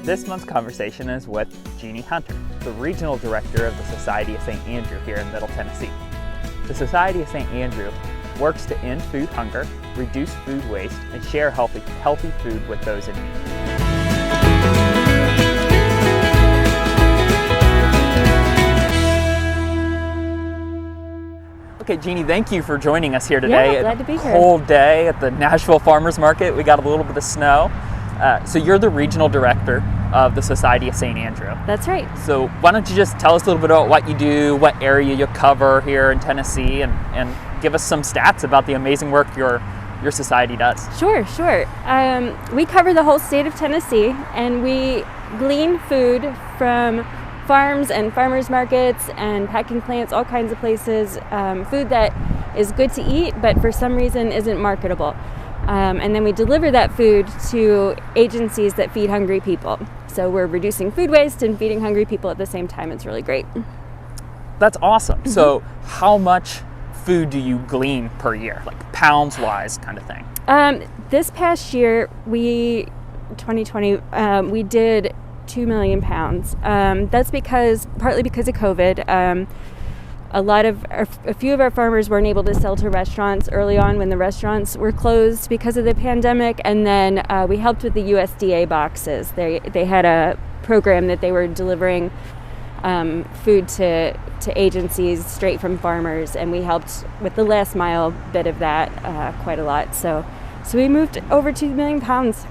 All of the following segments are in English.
This month's conversation is with Jeannie Hunter, the Regional Director of the Society of St. Andrew here in Middle Tennessee. The Society of St. Andrew works to end food hunger, reduce food waste, and share healthy food with those in need. Okay, Jeannie, thank you for joining us here today. Yeah, glad to be here. Cold day at the Nashville Farmers Market. We got a little bit of snow. So you're the Regional Director of the Society of St. Andrew. That's right. So why don't you just tell us a little bit about what you do, what area you cover here in Tennessee, and give us some stats about the amazing work your society does. Sure. We cover the whole state of Tennessee, and we glean food from farms and farmers markets and packing plants, all kinds of places, food that is good to eat but for some reason isn't marketable. And then we deliver that food to agencies that feed hungry people. So we're reducing food waste and feeding hungry people at the same time. It's really great. That's awesome. Mm-hmm. So how much food do you glean per year, like pounds wise kind of thing? This past year, 2020, we did 2 million pounds. That's partly because of COVID. A few of our farmers weren't able to sell to restaurants early on when the restaurants were closed because of the pandemic, and then we helped with the USDA boxes. They had a program that they were delivering food to agencies straight from farmers, and we helped with the last mile bit of that quite a lot. So we moved over 2 million pounds.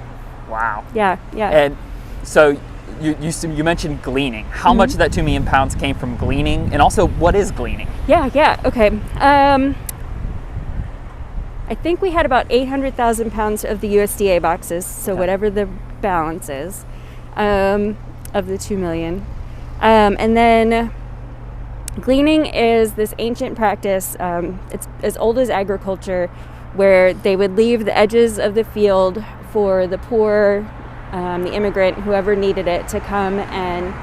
Wow. Yeah. And so you mentioned gleaning. How much of that 2 million pounds came from gleaning? And also, what is gleaning? Yeah. Okay. I think we had about 800,000 pounds of the USDA boxes, so whatever the balance is, of the 2 million. And then gleaning is this ancient practice. It's as old as agriculture, where they would leave the edges of the field for the poor, the immigrant, whoever needed it, to come and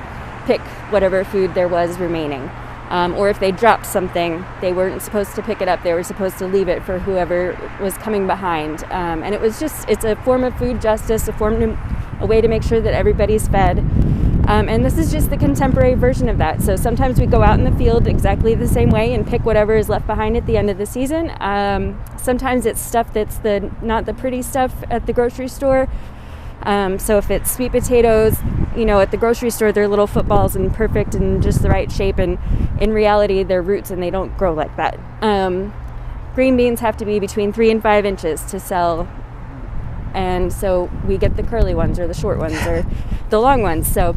pick whatever food there was remaining. Or if they dropped something, they weren't supposed to pick it up. They were supposed to leave it for whoever was coming behind. And it's a form of food justice, a way to make sure that everybody's fed. And this is just the contemporary version of that. So sometimes we go out in the field exactly the same way and pick whatever is left behind at the end of the season. Sometimes it's stuff that's not the pretty stuff at the grocery store. So if it's sweet potatoes, at the grocery store, they're little footballs and perfect and just the right shape. And in reality, they're roots and they don't grow like that. Green beans have to be between 3 and 5 inches to sell. And so we get the curly ones or the short ones or the long ones. So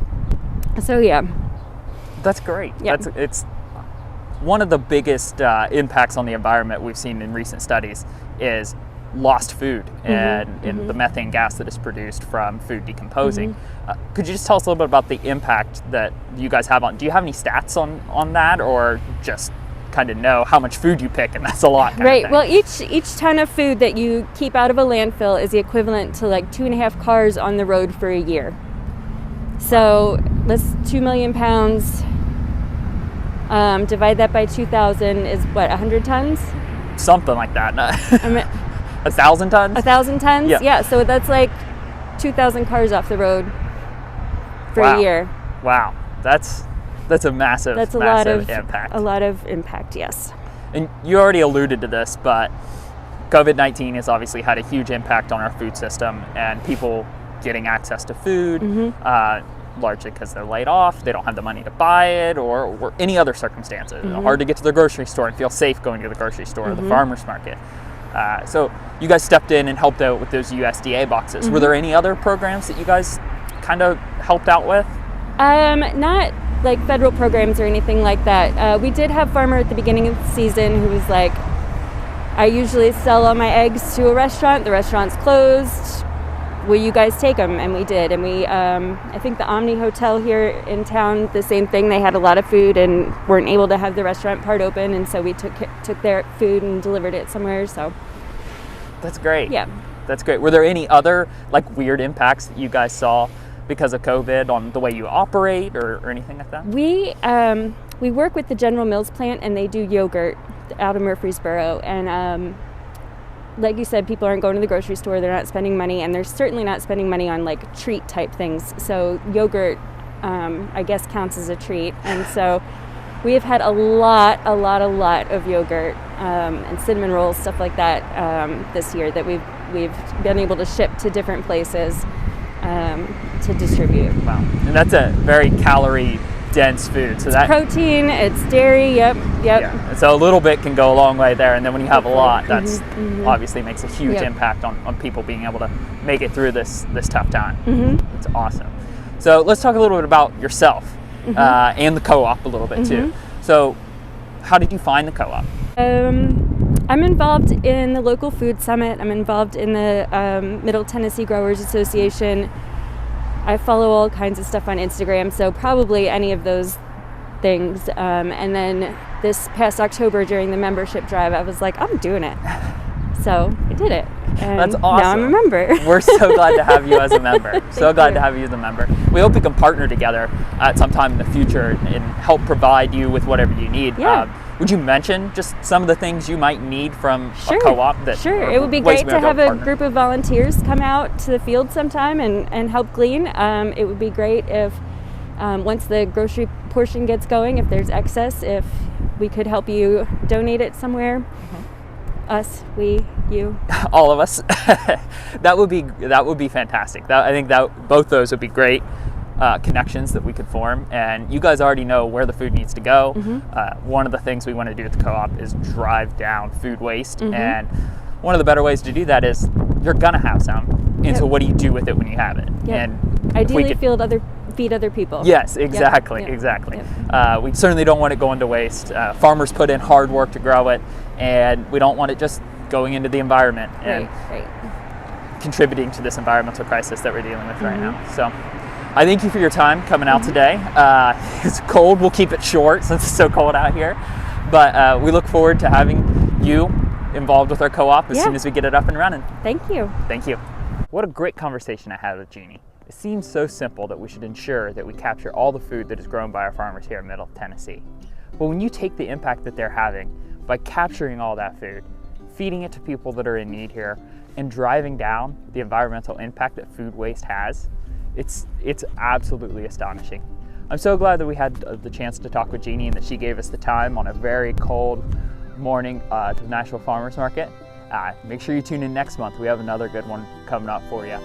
yeah. That's great. Yeah. It's one of the biggest impacts on the environment we've seen in recent studies is lost food and the methane gas that is produced from food decomposing. Could you just tell us a little bit about the impact that you guys have do you have any stats on that, or just kind of know how much food you pick and that's a lot? Right. Well, each ton of food that you keep out of a landfill is the equivalent to like 2.5 cars on the road for a year. So let's 2 million pounds, divide that by 2,000 is what, 100 tons? Something like that. 1,000 tons? 1,000 tons? Yeah. So that's like 2,000 cars off the road for a year. Wow. That's a massive impact. A lot of impact, yes. And you already alluded to this, but COVID-19 has obviously had a huge impact on our food system and people getting access to food, largely because they're laid off, they don't have the money to buy it, or any other circumstances. Hard to get to the grocery store and feel safe going to the grocery store or the farmer's market. So you guys stepped in and helped out with those USDA boxes. Were there any other programs that you guys kind of helped out with? Not like federal programs or anything like that. We did have a farmer at the beginning of the season who was like, I usually sell all my eggs to a restaurant. The restaurant's closed. Will you guys take them? And we did. And we, I think the Omni Hotel here in town, the same thing. They had a lot of food and weren't able to have the restaurant part open. And so we took their food and delivered it somewhere. So that's great. Yeah. That's great. Were there any other weird impacts that you guys saw because of COVID on the way you operate or anything like that? We work with the General Mills plant and they do yogurt out of Murfreesboro. And like you said, people aren't going to the grocery store, they're not spending money, and they're certainly not spending money on like treat type things. So yogurt, I guess, counts as a treat. And so we have had a lot of yogurt and cinnamon rolls, stuff like that, this year that we've been able to ship to different places to distribute. Wow. And that's a very calorie dense food. So that protein, it's dairy, yep. Yeah. And so a little bit can go a long way there, and then when you have a lot, that's obviously makes a huge impact on people being able to make it through this tough time. It's awesome. So let's talk a little bit about yourself and the co-op a little bit too. So how did you find the co-op? I'm involved in the local food summit. I'm involved in the Middle Tennessee Growers Association. I follow all kinds of stuff on Instagram, so probably any of those things. And then this past October during the membership drive, I was like, I'm doing it. So I did it. And that's awesome. Now I'm a member. We're so glad to have you as a member. So glad to have you as a member. We hope we can partner together at some time in the future and help provide you with whatever you need. Yeah. Would you mention just some of the things you might need from a co-op? Sure. It would be great to have a group of volunteers come out to the field sometime and help glean. It would be great if once the grocery portion gets going, if there's excess, if we could help you donate it somewhere. Us, we, you, all of us. that would be fantastic. I think that both those would be great connections that we could form, and you guys already know where the food needs to go. One of the things we want to do at the co-op is drive down food waste, and one of the better ways to do that is you're gonna have some, and so what do you do with it when you have it? And ideally feed other people. Yes, exactly. We certainly don't want it going to waste. Farmers put in hard work to grow it, and we don't want it just going into the environment and contributing to this environmental crisis that we're dealing with right now. So I thank you for your time coming out today. It's cold, we'll keep it short since it's so cold out here, but we look forward to having you involved with our co-op as soon as we get it up and running. Thank you. Thank you. What a great conversation I had with Jeannie. It seems so simple that we should ensure that we capture all the food that is grown by our farmers here in Middle Tennessee. But when you take the impact that they're having by capturing all that food, feeding it to people that are in need here, and driving down the environmental impact that food waste has, it's absolutely astonishing. I'm so glad that we had the chance to talk with Jeannie and that she gave us the time on a very cold morning to the National Farmers Market. Make sure you tune in next month. We have another good one coming up for you.